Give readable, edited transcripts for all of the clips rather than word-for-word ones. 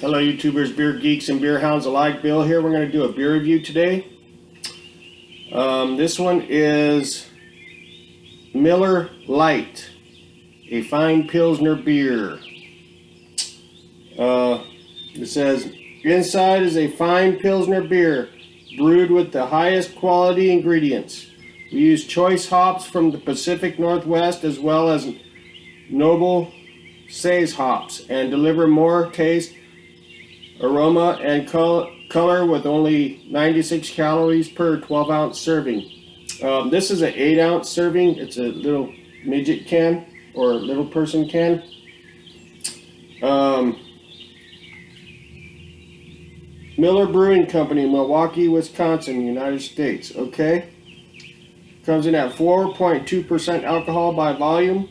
Hello YouTubers, beer geeks and beer hounds alike. Bill here. We're going to do a beer review today. This one is Miller Lite, a fine Pilsner beer. It says, inside is a fine Pilsner beer brewed with the highest quality ingredients. We use choice hops from the Pacific Northwest as well as noble Says hops and deliver more taste, aroma, and color with only 96 calories per 12-ounce serving. This is an 8-ounce serving. It's a little midget can or little person can. Miller Brewing Company, Milwaukee, Wisconsin, United States. Okay. Comes in at 4.2% alcohol by volume.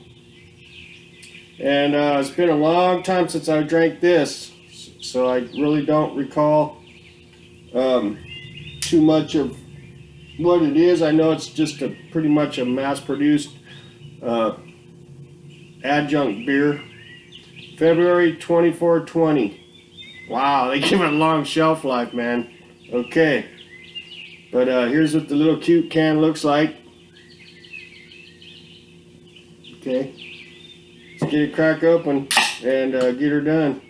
And it's been a long time since I drank this, so I really don't recall too much of what it is. I know it's just pretty much a mass-produced adjunct beer. February 24, 20. Wow, they give it a long shelf life, man. Okay, but here's what the little cute can looks like. Okay. Get it crack open and get her done.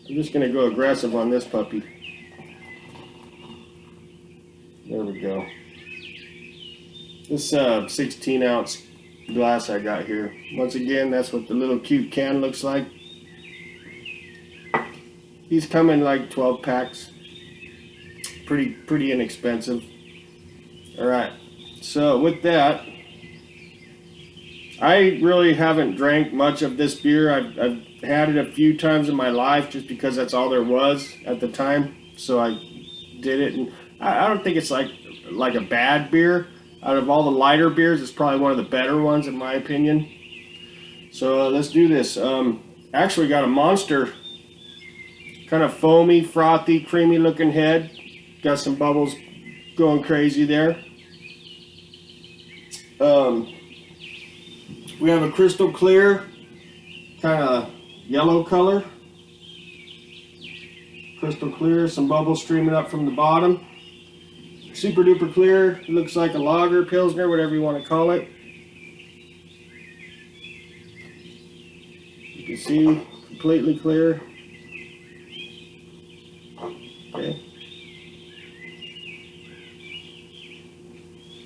I'm just going to go aggressive on this puppy. There we go. This 16-ounce glass I got here. Once again, that's what the little cute can looks like. These come in like 12 packs. Pretty inexpensive. Alright, so with that, I really haven't drank much of this beer. I've had it a few times in my life just because that's all there was at the time. So I did it, and I don't think it's like a bad beer. Out of all the lighter beers, it's probably one of the better ones in my opinion. So let's do this. Actually got a monster, kind of foamy, frothy, creamy looking head. Got some bubbles going crazy there. We have a crystal clear, kind of yellow color. Crystal clear, some bubbles streaming up from the bottom. Super duper clear, looks like a lager, Pilsner, whatever you want to call it. You can see, completely clear. Okay.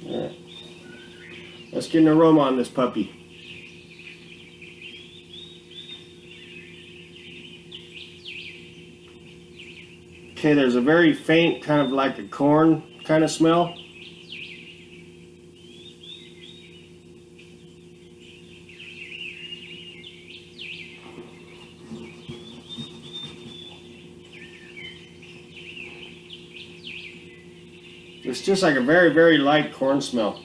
Alright. Let's get an aroma on this puppy. Okay, there's a very faint, kind of like a corn kind of smell. It's just like a very light corn smell.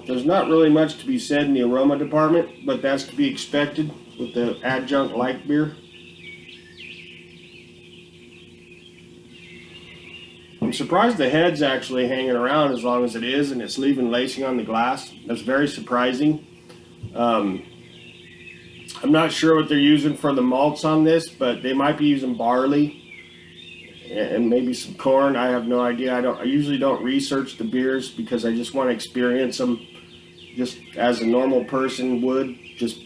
There's not really much to be said in the aroma department, but that's to be expected with the adjunct light beer. I'm surprised the head's actually hanging around as long as it is, and it's leaving lacing on the glass. That's very surprising. I'm not sure what they're using for the malts on this, but they might be using barley and maybe some corn. I have no idea. I usually don't research the beers because I just want to experience them just as a normal person would, just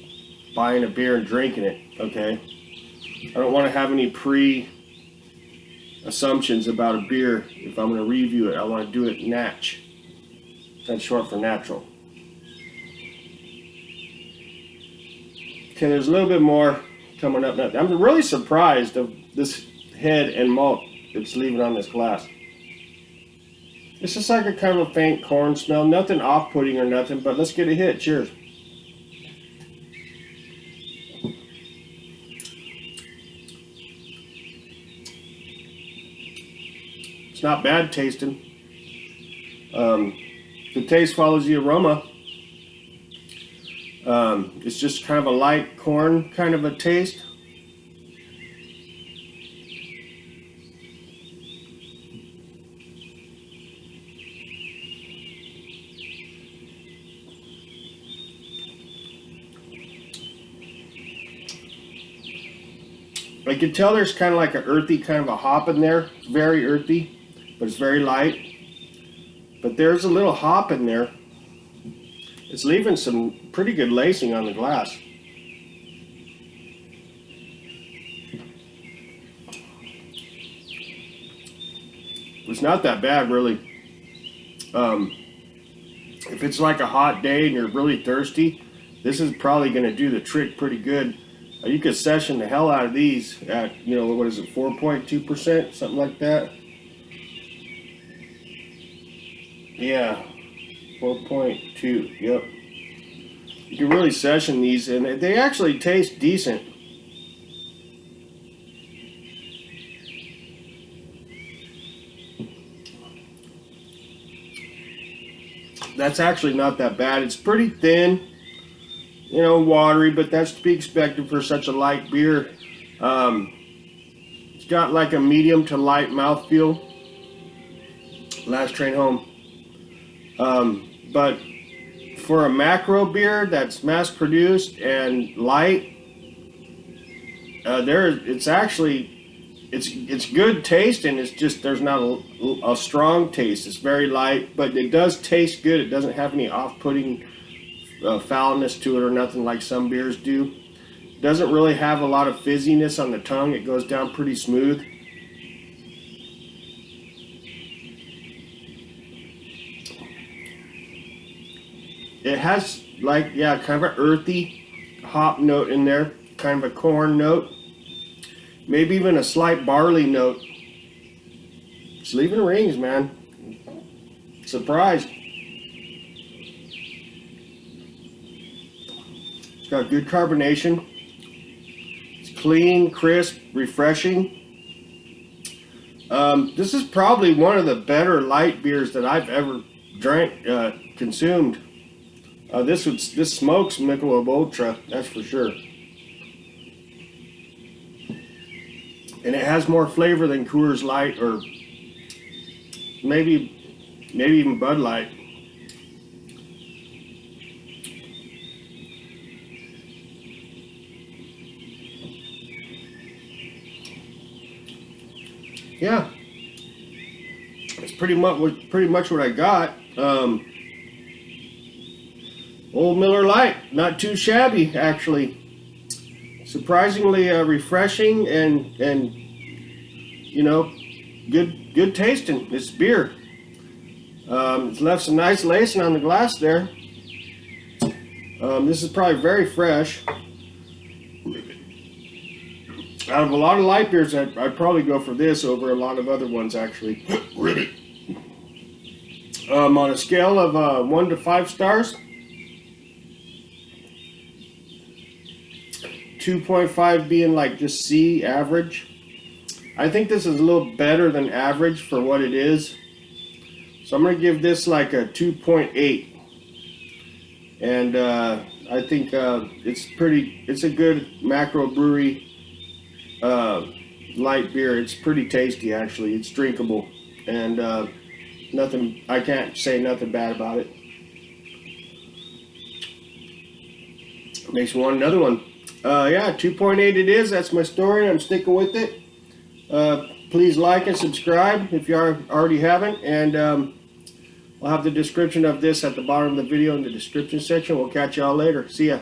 buying a beer and drinking it. Okay, I don't want to have any assumptions about a beer. If I'm going to review it, I want to do it natch. That's short for natural. Okay, there's a little bit more coming up now. I'm really surprised of this head and malt it's leaving on this glass. It's just like a kind of a faint corn smell. Nothing off-putting or nothing, but let's get a hit. Cheers. It's not bad tasting. The taste follows the aroma. It's just kind of a light corn kind of a taste. I can tell there's kind of like an earthy kind of a hop in there. It's very earthy, but it's very light. But there's a little hop in there. It's leaving some pretty good lacing on the glass. It's not that bad, really. If it's like a hot day and you're really thirsty, this is probably going to do the trick pretty good. You could session the hell out of these at, you know, what is it, 4.2%, something like that. Yeah, 4.2. Yep. You can really session these, and they actually taste decent. That's actually not that bad. It's pretty thin, you know, watery, but that's to be expected for such a light beer. It's got like a medium to light mouthfeel. Last train home. But for a macro beer that's mass produced and light, it's good taste, and it's just there's not a strong taste. It's very light, but it does taste good. It doesn't have any off-putting foulness to it or nothing like some beers do. It doesn't really have a lot of fizziness on the tongue. It goes down pretty smooth. It has like, yeah, kind of an earthy hop note in there, kind of a corn note, maybe even a slight barley note. It's leaving rings, man. Surprised. It's got good carbonation. It's clean, crisp, refreshing. This is probably one of the better light beers that I've ever consumed. This smokes Michelob Ultra, that's for sure. And it has more flavor than Coors Light, or maybe even Bud Light. Yeah, it's pretty much what I got. Old Miller Lite, not too shabby actually. Surprisingly refreshing and you know, good tasting. This beer. It's left some nice lacing on the glass there. This is probably very fresh. Out of a lot of light beers, I'd probably go for this over a lot of other ones actually. Really. On a scale of 1 to 5 stars. 2.5 being like just C, average. I think this is a little better than average for what it is. So I'm going to give this like a 2.8. And I think it's a good macro brewery light beer. It's pretty tasty actually. It's drinkable. And I can't say nothing bad about it. Makes me want another one. Yeah, 2.8 it is. That's my story. I'm sticking with it. Please like and subscribe if you already haven't. And I'll have the description of this at the bottom of the video in the description section. We'll catch y'all later. See ya.